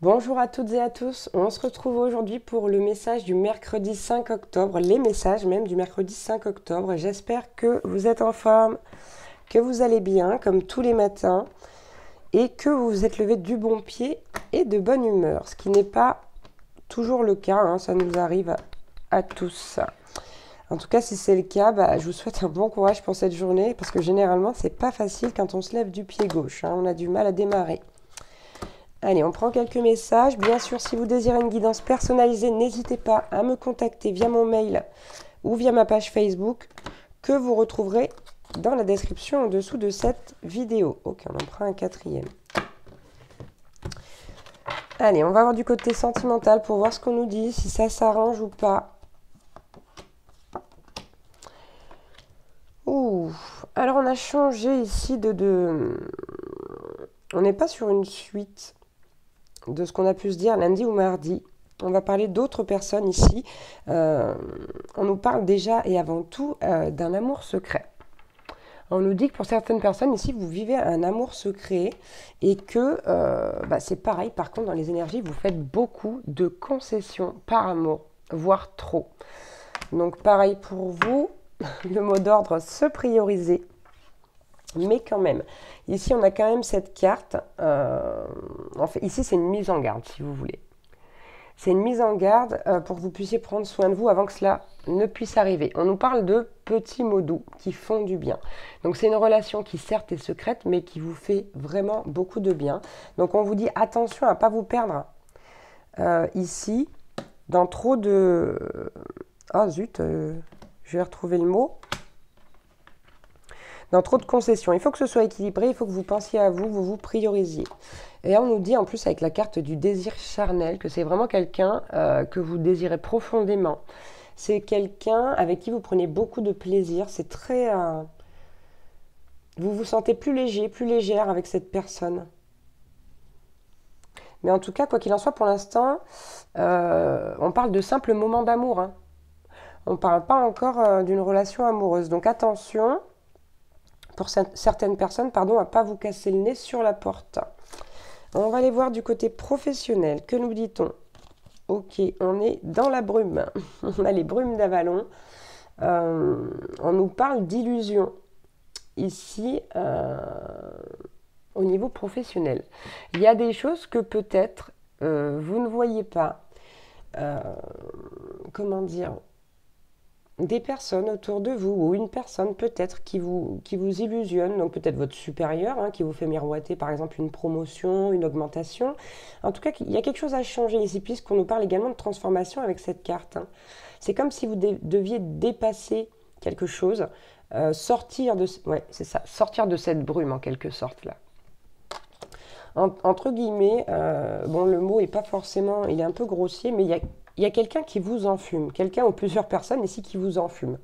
Bonjour à toutes et à tous, on se retrouve aujourd'hui pour le message du mercredi 5 octobre, les messages même du mercredi 5 octobre. J'espère que vous êtes en forme, que vous allez bien comme tous les matins et que vous vous êtes levé du bon pied et de bonne humeur, ce qui n'est pas toujours le cas, hein, ça nous arrive à tous. En tout cas, si c'est le cas, je vous souhaite un bon courage pour cette journée parce que généralement, c'est pas facile quand on se lève du pied gauche, hein, on a du mal à démarrer. Allez, on prend quelques messages. Bien sûr, si vous désirez une guidance personnalisée, n'hésitez pas à me contacter via mon mail ou via ma page Facebook que vous retrouverez dans la description en dessous de cette vidéo. Ok, on en prend un quatrième. Allez, on va voir du côté sentimental pour voir ce qu'on nous dit, si ça s'arrange ou pas. Ouh, alors on a changé ici On n'est pas sur une suite de ce qu'on a pu se dire lundi ou mardi. On va parler d'autres personnes ici. On nous parle déjà et avant tout d'un amour secret. On nous dit que pour certaines personnes ici, vous vivez un amour secret et que c'est pareil. Par contre, dans les énergies, vous faites beaucoup de concessions par amour, voire trop. Donc pareil pour vous, le mot d'ordre se prioriser. Mais quand même, ici on a quand même cette carte. En fait, ici c'est une mise en garde si vous voulez. C'est une mise en garde pour que vous puissiez prendre soin de vous avant que cela ne puisse arriver. On nous parle de petits mots doux qui font du bien. Donc c'est une relation qui certes est secrète mais qui vous fait vraiment beaucoup de bien. Donc on vous dit attention à ne pas vous perdre ici dans trop de... Ah zut, je vais retrouver le mot. Dans trop de concessions. Il faut que ce soit équilibré, il faut que vous pensiez à vous, vous vous priorisiez. Et là, on nous dit en plus avec la carte du désir charnel que c'est vraiment quelqu'un que vous désirez profondément. C'est quelqu'un avec qui vous prenez beaucoup de plaisir. C'est très... vous vous sentez plus léger, plus légère avec cette personne. Mais en tout cas, quoi qu'il en soit, pour l'instant, on parle de simples moments d'amour. Hein. On ne parle pas encore d'une relation amoureuse. Donc attention... pour certaines personnes, à ne pas vous casser le nez sur la porte. On va aller voir du côté professionnel. Que nous dit-on? Ok, on est dans la brume. On a les brumes d'Avalon. On nous parle d'illusion. Ici, au niveau professionnel. Il y a des choses que peut-être vous ne voyez pas. Comment dire? Des personnes autour de vous ou une personne peut-être qui vous illusionne, donc peut-être votre supérieur qui vous fait miroiter par exemple une promotion, une augmentation. En tout cas, il y a quelque chose à changer ici puisqu'on nous parle également de transformation avec cette carte. Hein. C'est comme si vous deviez dépasser quelque chose, sortir de cette brume en quelque sorte là. Entre guillemets, bon le mot est pas forcément, il est un peu grossier, mais il y a quelqu'un qui vous enfume, quelqu'un ou plusieurs personnes ici qui vous enfument.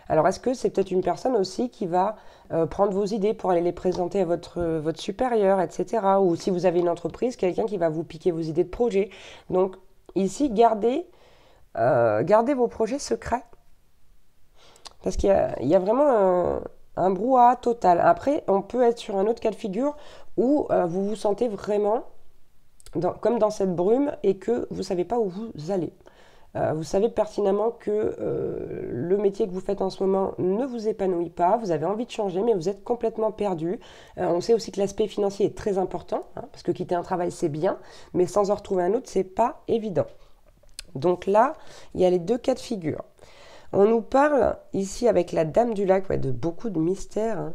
Alors est-ce que c'est peut-être une personne aussi qui va prendre vos idées pour aller les présenter à votre supérieur, etc. Ou si vous avez une entreprise, quelqu'un qui va vous piquer vos idées de projet. Donc ici, gardez vos projets secrets. Parce qu'il y a vraiment un brouhaha total. Après, on peut être sur un autre cas de figure où vous vous sentez vraiment... comme dans cette brume et que vous ne savez pas où vous allez. Vous savez pertinemment que le métier que vous faites en ce moment ne vous épanouit pas, vous avez envie de changer mais vous êtes complètement perdu. On sait aussi que l'aspect financier est très important, parce que quitter un travail c'est bien, mais sans en retrouver un autre c'est pas évident. Donc là, il y a les deux cas de figure. On nous parle ici avec la Dame du Lac de beaucoup de mystères. Hein.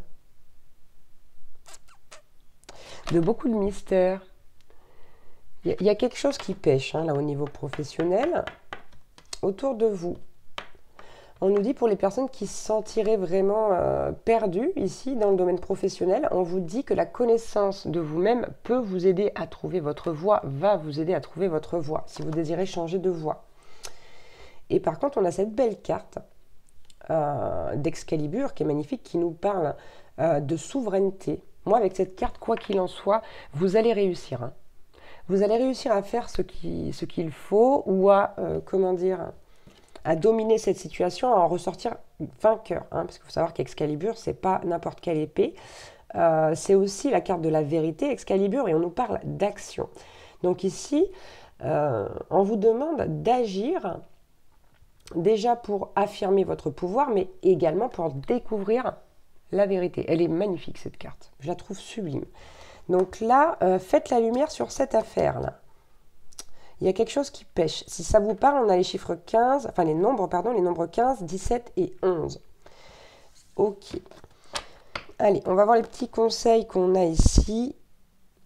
De beaucoup de mystères. Il y a quelque chose qui pêche là au niveau professionnel autour de vous. On nous dit pour les personnes qui se sentiraient vraiment perdues ici dans le domaine professionnel, on vous dit que la connaissance de vous-même peut vous aider à trouver votre voie, va vous aider à trouver votre voie si vous désirez changer de voie. Et par contre, on a cette belle carte d'Excalibur qui est magnifique, qui nous parle de souveraineté. Moi, avec cette carte, quoi qu'il en soit, vous allez réussir. Hein. Vous allez réussir à faire ce qu'il faut ou à, à dominer cette situation, à en ressortir vainqueur. Hein, parce qu'il faut savoir qu'Excalibur, c'est pas n'importe quelle épée. C'est aussi la carte de la vérité, Excalibur, et on nous parle d'action. Donc ici, on vous demande d'agir déjà pour affirmer votre pouvoir, mais également pour découvrir la vérité. Elle est magnifique cette carte, je la trouve sublime. Donc là, faites la lumière sur cette affaire-là. Il y a quelque chose qui pêche. Si ça vous parle, on a les chiffres 15, enfin les nombres 15, 17 et 11. Ok. Allez, on va voir les petits conseils qu'on a ici.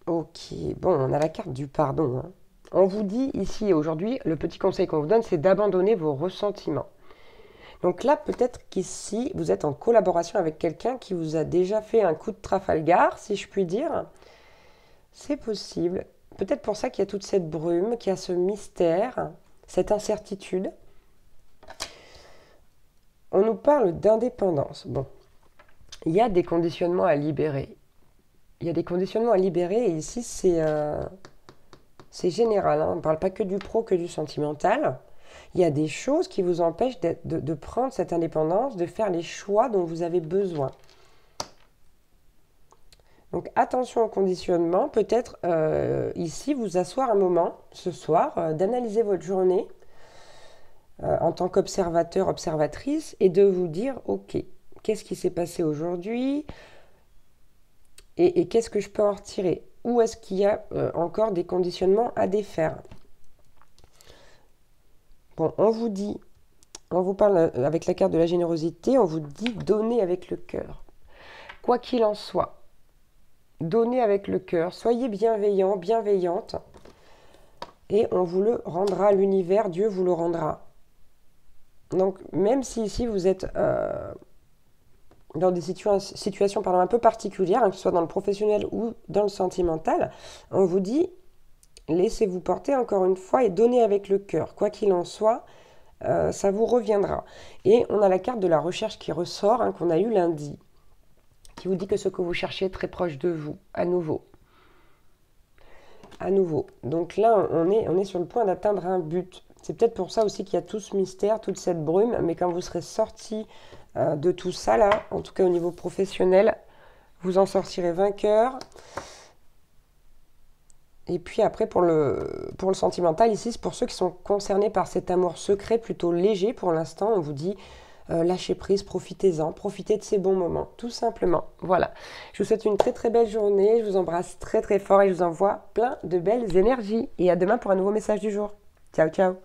Ok, bon, on a la carte du pardon. Hein. On vous dit ici et aujourd'hui, le petit conseil qu'on vous donne, c'est d'abandonner vos ressentiments. Donc là, peut-être qu'ici, vous êtes en collaboration avec quelqu'un qui vous a déjà fait un coup de Trafalgar, si je puis dire. C'est possible. Peut-être pour ça qu'il y a toute cette brume, qu'il y a ce mystère, cette incertitude. On nous parle d'indépendance. Bon, il y a des conditionnements à libérer. Il y a des conditionnements à libérer et ici, c'est général. Hein. On ne parle pas que du pro, que du sentimental. Il y a des choses qui vous empêchent de prendre cette indépendance, de faire les choix dont vous avez besoin. Donc attention au conditionnement, peut-être ici vous asseoir un moment ce soir, d'analyser votre journée en tant qu'observateur, observatrice et de vous dire ok, qu'est-ce qui s'est passé aujourd'hui et qu'est-ce que je peux en retirer? Où est-ce qu'il y a encore des conditionnements à défaire? Bon, on vous parle avec la carte de la générosité, on vous dit donner avec le cœur. Quoi qu'il en soit, donnez avec le cœur, soyez bienveillant, bienveillante, et on vous le rendra, l'univers, Dieu vous le rendra. Donc, même si ici vous êtes dans des situations un peu particulières, hein, que ce soit dans le professionnel ou dans le sentimental, on vous dit, laissez-vous porter encore une fois et donnez avec le cœur. Quoi qu'il en soit, ça vous reviendra. Et on a la carte de la recherche qui ressort, hein, qu'on a eu lundi, qui vous dit que ce que vous cherchez est très proche de vous, à nouveau. À nouveau. Donc là, on est sur le point d'atteindre un but. C'est peut-être pour ça aussi qu'il y a tout ce mystère, toute cette brume, mais quand vous serez sorti de tout ça, là, en tout cas au niveau professionnel, vous en sortirez vainqueur. Et puis après, pour le sentimental, ici, c'est pour ceux qui sont concernés par cet amour secret plutôt léger pour l'instant, on vous dit lâchez prise, profitez-en, profitez de ces bons moments, tout simplement. Voilà. Je vous souhaite une très très belle journée, je vous embrasse très très fort et je vous envoie plein de belles énergies. Et à demain pour un nouveau message du jour. Ciao, ciao.